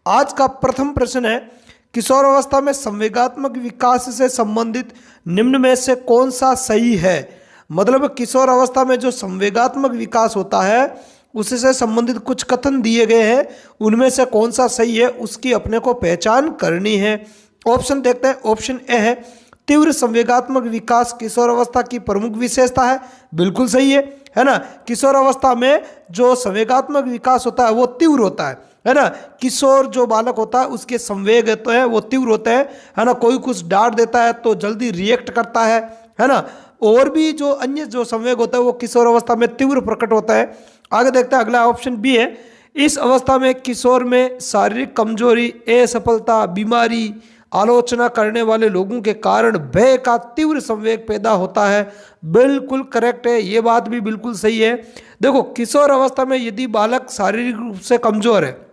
आज का प्रथम प्रश्न है, किशोर अवस्था में संवेगात्मक विकास से संबंधित निम्न में से कौन सा सही है। मतलब किशोर अवस्था में जो संवेगात्मक विकास होता है उससे संबंधित कुछ कथन दिए गए हैं, उनमें से कौन सा सही है उसकी अपने को पहचान करनी है। ऑप्शन देखते हैं। ऑप्शन ए है, तीव्र संवेगात्मक विकास किशोर अवस्था की प्रमुख विशेषता है। बिल्कुल सही है ना। किशोर अवस्था में जो संवेगात्मक विकास होता है वो तीव्र होता है ना। किशोर जो बालक होता है उसके संवेग तो है वो तीव्र होते हैं, है ना। कोई कुछ डांट देता है तो जल्दी रिएक्ट करता है ना। और भी जो अन्य जो संवेग होता है वो किशोर अवस्था में तीव्र प्रकट होता है। आगे देखते हैं, अगला ऑप्शन बी है, इस अवस्था में किशोर में शारीरिक कमजोरी, असफलता, बीमारी, आलोचना करने वाले लोगों के कारण भय का तीव्र संवेग पैदा होता है। बिल्कुल करेक्ट है, ये बात भी बिल्कुल सही है। देखो, किशोर अवस्था में यदि बालक शारीरिक रूप से कमजोर है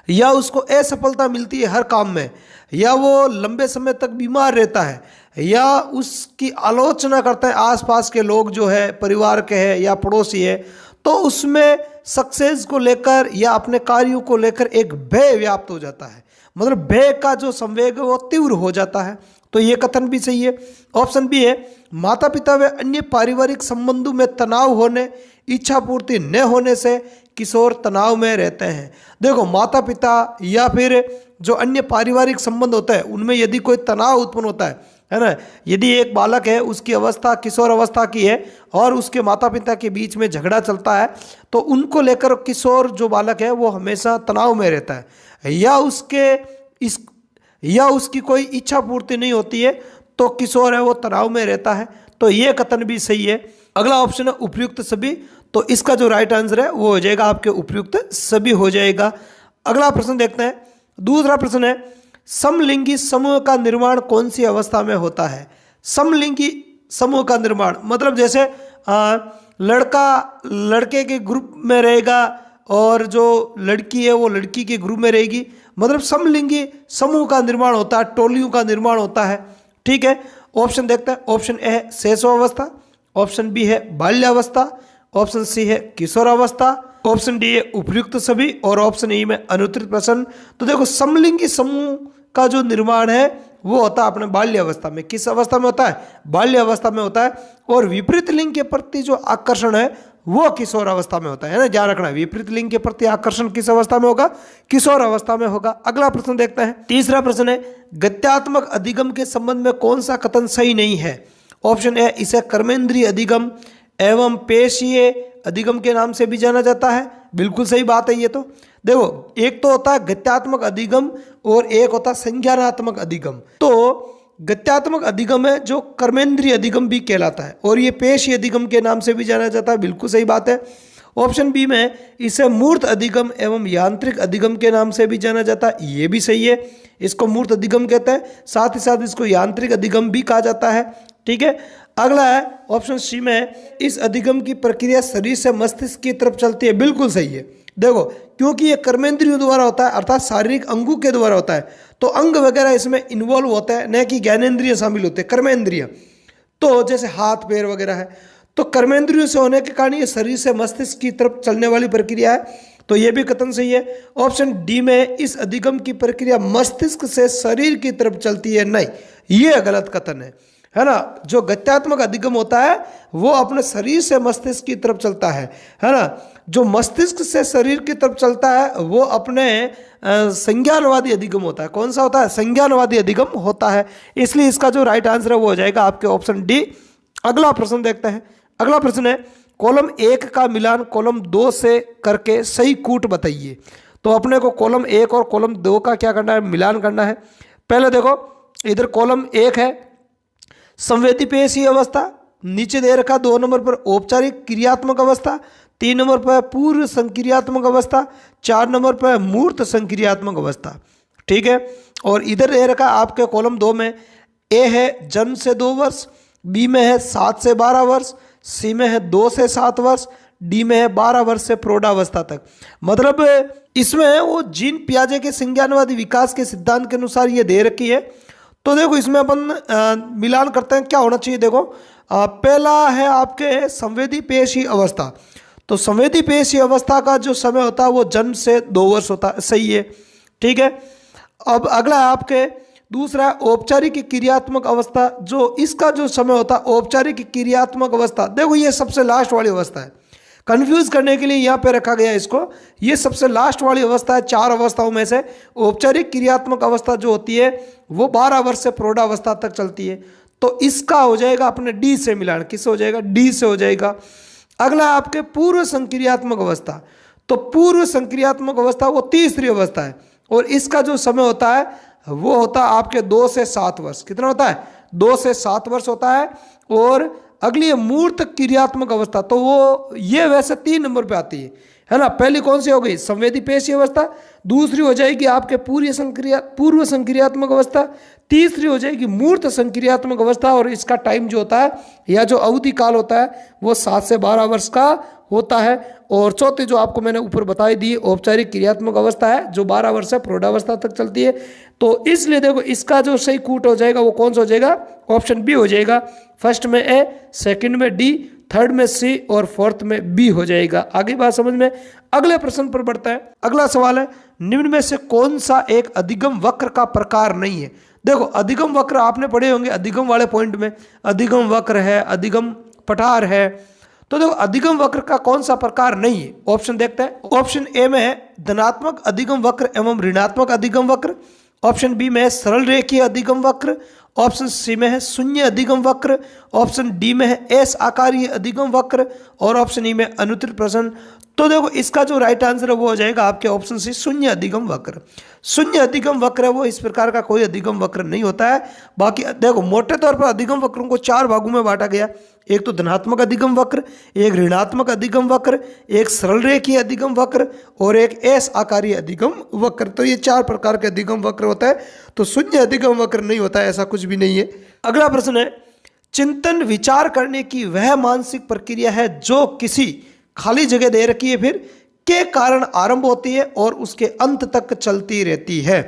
या उसको असफलता मिलती है हर काम में, या वो लंबे समय तक बीमार रहता है, या उसकी आलोचना करते हैं आसपास के लोग जो है, परिवार के हैं या पड़ोसी है, तो उसमें सक्सेस को लेकर या अपने कार्यों को लेकर एक भय व्याप्त हो जाता है। मतलब भय का जो संवेग है वो तीव्र हो जाता है। तो ये कथन भी सही है। ऑप्शन बी है, माता पिता व अन्य पारिवारिक संबंधों में तनाव होने, इच्छा पूर्ति न होने से किशोर तनाव में रहते हैं। देखो, माता पिता या फिर जो अन्य पारिवारिक संबंध होता है उनमें यदि कोई तनाव उत्पन्न होता है ना। यदि एक बालक है, उसकी अवस्था किशोर अवस्था की है और उसके माता पिता के बीच में झगड़ा चलता है, तो उनको लेकर किशोर जो बालक है वो हमेशा तनाव में रहता है, या उसकी कोई इच्छा पूर्ति नहीं होती है, तो किशोर है वो तनाव में रहता है। तो ये कथन भी सही है। अगला ऑप्शन है उपयुक्त सभी, तो इसका जो राइट आंसर है वो हो जाएगा आपके उपयुक्त सभी हो जाएगा। अगला प्रश्न देखते हैं। दूसरा प्रश्न है, समलिंगी समूह का निर्माण कौन सी अवस्था में होता है। समलिंगी समूह का निर्माण मतलब जैसे लड़का लड़के के ग्रुप में रहेगा और जो लड़की है वो लड़की के ग्रुप में रहेगी, मतलब समलिंगी समूह का निर्माण होता है, टोलियों का निर्माण होता है। ठीक है, ऑप्शन देखते हैं। ऑप्शन ए है शैशवावस्था, ऑप्शन बी है बाल्यावस्था, ऑप्शन सी है किशोरावस्था, ऑप्शन डी है उपयुक्त सभी, और ऑप्शन ई में अनुत्तरित प्रश्न। तो देखो, समलिंगी समूह का जो निर्माण है वो होता है अपने बाल्यावस्था में। किस अवस्था में होता है? बाल्यावस्था में होता है। और विपरीत लिंग के प्रति जो आकर्षण है वो किशोर अवस्था में होता है ना, ध्यान रखना। विपरीत लिंग के प्रति आकर्षण किस अवस्था में होगा? किशोर अवस्था में होगा। अगला प्रश्न देखते हैं। तीसरा प्रश्न है, गत्यात्मक अधिगम के संबंध में कौन सा कथन सही नहीं है। ऑप्शन ए, इसे कर्मेंद्रीय अधिगम एवं पेशीय अधिगम के नाम से भी जाना जाता है। बिल्कुल सही बात है ये तो। देखो, एक तो होता है गत्यात्मक अधिगम और एक होता है संज्ञानात्मक अधिगम। तो गत्यात्मक अधिगम है जो कर्मेंद्रीय अधिगम भी कहलाता है, और ये पेशीय अधिगम के नाम से भी जाना जाता है। बिल्कुल सही बात है। ऑप्शन बी में इसे मूर्त अधिगम एवं यांत्रिक अधिगम के नाम से भी जाना जाता है, ये भी सही है। इसको मूर्त अधिगम कहते हैं, साथ ही साथ इसको यांत्रिक अधिगम भी कहा जाता है। ठीक है, अगला है ऑप्शन सी में, इस अधिगम की प्रक्रिया शरीर से मस्तिष्क की तरफ चलती है। बिल्कुल सही है। देखो, क्योंकि ये कर्मेंद्रियों द्वारा होता है, अर्थात शारीरिक अंगों के द्वारा होता है, तो अंग वगैरह इसमें इन्वॉल्व होता है, न कि ज्ञानेंद्रिय शामिल होते हैं, कर्मेंद्रिय। तो जैसे हाथ पैर वगैरह है, तो कर्मेंद्रियों से होने के कारण ये शरीर से मस्तिष्क की तरफ चलने वाली प्रक्रिया है। तो ये भी कथन सही है। ऑप्शन डी में इस अधिगम की प्रक्रिया मस्तिष्क से शरीर की तरफ चलती है, नहीं, ये गलत कथन है ना। जो गत्यात्मक अधिगम होता है वो अपने शरीर से मस्तिष्क की तरफ चलता है ना। जो मस्तिष्क से शरीर की तरफ चलता है वो अपने संज्ञानवादी अधिगम होता है। कौन सा होता है? संज्ञानवादी अधिगम होता है। इसलिए इसका जो राइट आंसर है वो हो जाएगा आपके ऑप्शन डी। अगला प्रश्न देखते हैं। अगला प्रश्न है, कॉलम 1 का मिलान कॉलम 2 से करके सही कूट बताइए। तो अपने को कॉलम 1 और कॉलम 2 का क्या करना है? मिलान करना है। पहले देखो, इधर कॉलम 1 है संवेदी पेशीय अवस्था, नीचे दे रखा 2 नंबर पर औपचारिक क्रियात्मक अवस्था, 3 नंबर पर पूर्व संक्रियात्मक अवस्था, 4 नंबर पर मूर्त संक्रियात्मक अवस्था। ठीक है, और इधर दे रखा आपके कॉलम 2 में, ए है जन्म से 2 वर्ष, बी में है 7 से 12 वर्ष, सी में है 2 से 7 वर्ष, डी में है 12 वर्ष से प्रौढ़ावस्था तक। मतलब इसमें वो जीन पियाजे के संज्ञानवादी विकास के सिद्धांत के अनुसार ये दे रखी है। तो देखो, इसमें अपन मिलान करते हैं। क्या होना चाहिए? देखो, पहला है आपके संवेदी पेशी अवस्था। तो संवेदी पेशी अवस्था का जो समय होता है वो जन्म से 2 वर्ष होता है, सही है। ठीक है। अब अगला है आपके दूसरा है औपचारिक क्रियात्मक अवस्था। जो इसका जो समय होता है औपचारिक क्रियात्मक अवस्था, देखो ये सबसे लास्ट वाली अवस्था है, कंफ्यूज करने के लिए यहाँ पे रखा गया है इसको। ये सबसे लास्ट वाली अवस्था है 4 अवस्थाओं में से। औपचारिक क्रियात्मक अवस्था जो होती है वो 12 वर्ष से प्रौढ़ावस्था तक चलती है। तो इसका हो जाएगा अपने डी से मिलान, किससे हो जाएगा, डी से हो जाएगा। अगला है आपके पूर्व संक्रियात्मक अवस्था। तो पूर्व संक्रियात्मक अवस्था वो तीसरी अवस्था है और इसका जो समय होता है वो होता है आपके 2 से 7 वर्ष। कितना होता है, 2 से 7 वर्ष होता है। और अगली है मूर्त क्रियात्मक अवस्था, तो वो ये वैसे 3 नंबर पे आती है ना। पहली कौन सी हो गई, संवेदी पेशी अवस्था। दूसरी हो जाएगी आपके पूर्व संक्रियात्मक अवस्था। तीसरी हो जाएगी मूर्त संक्रियात्मक अवस्था। और इसका टाइम जो होता है या जो अवधि काल होता है वो 7 से 12 वर्ष का होता है। और चौथी जो आपको मैंने ऊपर बताई दी औपचारिक क्रियात्मक अवस्था है जो 12 वर्ष से प्रौढ़ावस्था तक चलती है। तो इसलिए देखो इसका जो सही कूट हो जाएगा वो कौन सा हो जाएगा, ऑप्शन बी हो जाएगा। फर्स्ट में ए, सेकंड में डी, थर्ड में सी और फोर्थ में बी हो जाएगा। आगे बात समझ में। अगले प्रश्न पर बढ़ता है। अगला सवाल है निम्न में से कौन सा एक अधिगम वक्र का प्रकार नहीं है। देखो अधिगम वक्र आपने पढ़े होंगे अधिगम वाले पॉइंट में, अधिगम वक्र है, अधिगम पठार है। तो देखो अधिगम वक्र का कौन सा प्रकार नहीं है, ऑप्शन देखते हैं। ऑप्शन ए में है धनात्मक अधिगम वक्र एवं ऋणात्मक अधिगम वक्र। ऑप्शन बी में है सरल रेखीय अधिगम वक्र। ऑप्शन सी में है शून्य अधिगम वक्र। ऑप्शन डी में है एस आकारीय अधिगम वक्र और ऑप्शन ई में अनुत्तरित प्रश्न। तो देखो इसका जो राइट आंसर है वो हो जाएगा आपके ऑप्शन सी शून्य अधिगम वक्र। शून्य अधिगम वक्र है वो इस प्रकार का कोई अधिगम वक्र नहीं होता है। बाकी देखो मोटे तौर पर अधिगम वक्रों को 4 भागों में बांटा गया। एक तो धनात्मक अधिगम वक्र, एक ऋणात्मक अधिगम वक्र, एक सरल रेखीय अधिगम वक्र और एक एस आकारीय अधिगम वक्र। तो ये 4 प्रकार के अधिगम वक्र होता है। तो शून्य अधिगम वक्र नहीं होता है, ऐसा कुछ भी नहीं है। अगला प्रश्न है चिंतन विचार करने की वह मानसिक प्रक्रिया है जो किसी खाली जगह दे रखी है फिर के कारण आरंभ होती है और उसके अंत तक चलती रहती है।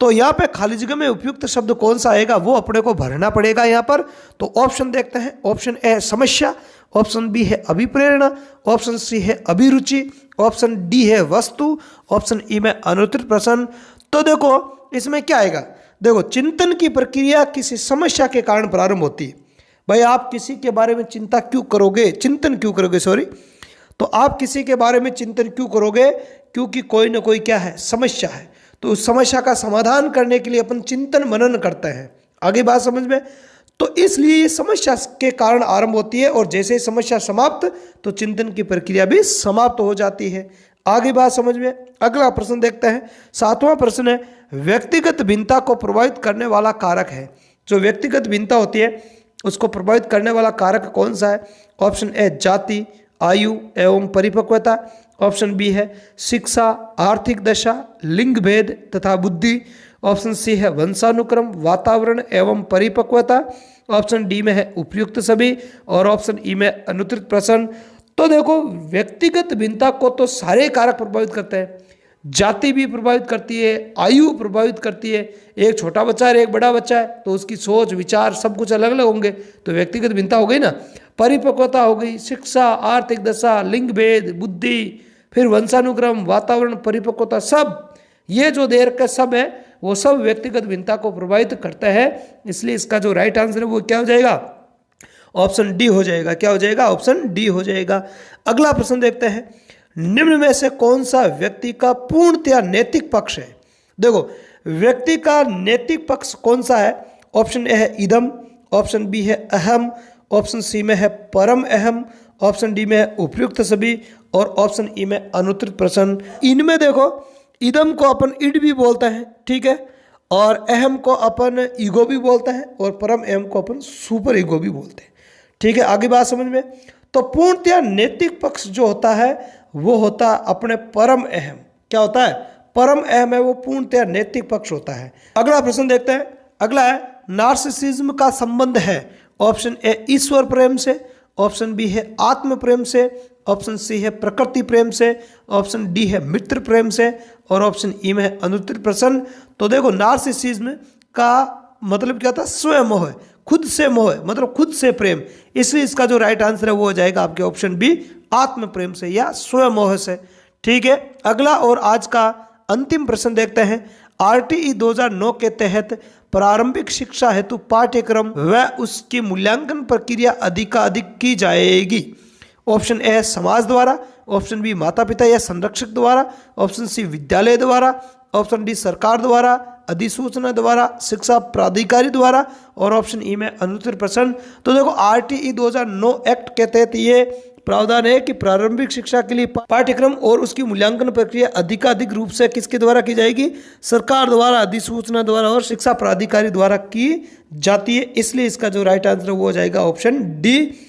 तो यहाँ पे खाली जगह में उपयुक्त शब्द कौन सा आएगा वो अपने को भरना पड़ेगा यहाँ पर। तो ऑप्शन देखते हैं। ऑप्शन ए समस्या, ऑप्शन बी है अभिप्रेरणा, ऑप्शन सी है अभिरुचि, ऑप्शन डी है वस्तु, ऑप्शन ई में अनुत्तरित प्रश्न। तो देखो इसमें क्या आएगा, देखो चिंतन की प्रक्रिया किसी समस्या के कारण प्रारंभ होती है। भाई आप किसी के बारे में चिंता क्यों करोगे, चिंतन क्यों करोगे, सॉरी, तो आप किसी के बारे में चिंतन क्यों करोगे, क्योंकि कोई ना कोई क्या है समस्या है। तो उस समस्या का समाधान करने के लिए अपन चिंतन मनन करते हैं। आगे बात समझ में। तो इसलिए ये समस्या के कारण आरंभ होती है और जैसे ही समस्या समाप्त तो चिंतन की प्रक्रिया भी समाप्त हो जाती है। आगे बात समझ में। अगला प्रश्न देखते हैं। 7वां प्रश्न है व्यक्तिगत भिन्नता को प्रभावित करने वाला कारक है। जो व्यक्तिगत भिन्नता होती है उसको प्रभावित करने वाला कारक कौन सा है। ऑप्शन ए जाति, आयु एवं परिपक्वता। ऑप्शन बी है शिक्षा, आर्थिक दशा, लिंग भेद तथा बुद्धि। ऑप्शन सी है वंशानुक्रम, वातावरण एवं परिपक्वता। ऑप्शन डी में है उपयुक्त सभी और ऑप्शन ई में अनुत्तरित प्रश्न। तो देखो व्यक्तिगत भिन्नता को तो सारे कारक प्रभावित करते हैं। जाति भी प्रभावित करती है, आयु प्रभावित करती है। एक छोटा बच्चा है एक बड़ा बच्चा है तो उसकी सोच विचार सब कुछ अलग अलग होंगे, तो व्यक्तिगत भिन्नता हो गई ना। परिपक्वता हो गई, शिक्षा, आर्थिक दशा, लिंग भेद, बुद्धि, फिर वंशानुक्रम, वातावरण, परिपक्वता, सब ये जो देर का सब है वो सब व्यक्तिगत भिन्नता को प्रभावित करता है। इसलिए इसका जो राइट आंसर है वो क्या हो जाएगा, ऑप्शन डी हो जाएगा। क्या हो जाएगा, ऑप्शन डी हो जाएगा। अगला प्रश्न देखते हैं। निम्न में से कौन सा व्यक्ति का पूर्णतया नैतिक पक्ष है। देखो व्यक्ति का नैतिक पक्ष कौन सा है। ऑप्शन ए है इदम, ऑप्शन बी है अहम, ऑप्शन सी में है परम अहम, ऑप्शन डी में है उपयुक्त सभी और ऑप्शन ई में अनुत्तरित प्रश्न। इनमें देखो इदम को अपन इड भी बोलते हैं, ठीक है, और अहम को अपन ईगो भी बोलते हैं और परम अहम को अपन सुपर ईगो भी बोलते हैं, ठीक है। आगे बात समझ में। तो पूर्णतया नैतिक पक्ष जो होता है वो होता है अपने परम अहम। क्या होता है, परम अहम है वो पूर्णतया नैतिक पक्ष होता है। अगला प्रश्न देखते हैं। अगला है नार्सिसिज्म का संबंध है। ऑप्शन ए ईश्वर प्रेम से, ऑप्शन बी है आत्म प्रेम से, ऑप्शन सी है प्रकृति प्रेम से, ऑप्शन डी है मित्र प्रेम से और ऑप्शन ई में है अनुत्तरित प्रश्न। तो देखो नार्सिसिज्म का मतलब क्या था, स्वयं मोह, खुद से मोह मतलब खुद से प्रेम। इसलिए इसका जो राइट आंसर है वो हो जाएगा आपके ऑप्शन बी आत्म प्रेम से या स्वयं मोह से, ठीक है। अगला और आज का अंतिम प्रश्न देखते हैं। आरटीई 2009 के तहत प्रारंभिक शिक्षा हेतु पाठ्यक्रम व उसकी मूल्यांकन प्रक्रिया अधिकाधिक की जाएगी। ऑप्शन ए समाज द्वारा, ऑप्शन बी माता पिता या संरक्षक द्वारा, ऑप्शन सी विद्यालय द्वारा, ऑप्शन डी सरकार द्वारा, अधिसूचना द्वारा, शिक्षा प्राधिकारी द्वारा, और ऑप्शन ई में अनुत्तर प्रश्न। तो देखो आरटीई 2009 एक्ट के तहत ये प्रावधान है कि प्रारंभिक शिक्षा के लिए पाठ्यक्रम और उसकी मूल्यांकन प्रक्रिया अधिकाधिक रूप से किसके द्वारा की जाएगी? सरकार द्वारा, अधिसूचना द्वारा और शिक्षा प्राधिकारी द्वारा की जाती है। इसलिए इसका जो राइट आंसर वो हो जाएगा ऑप्शन डी।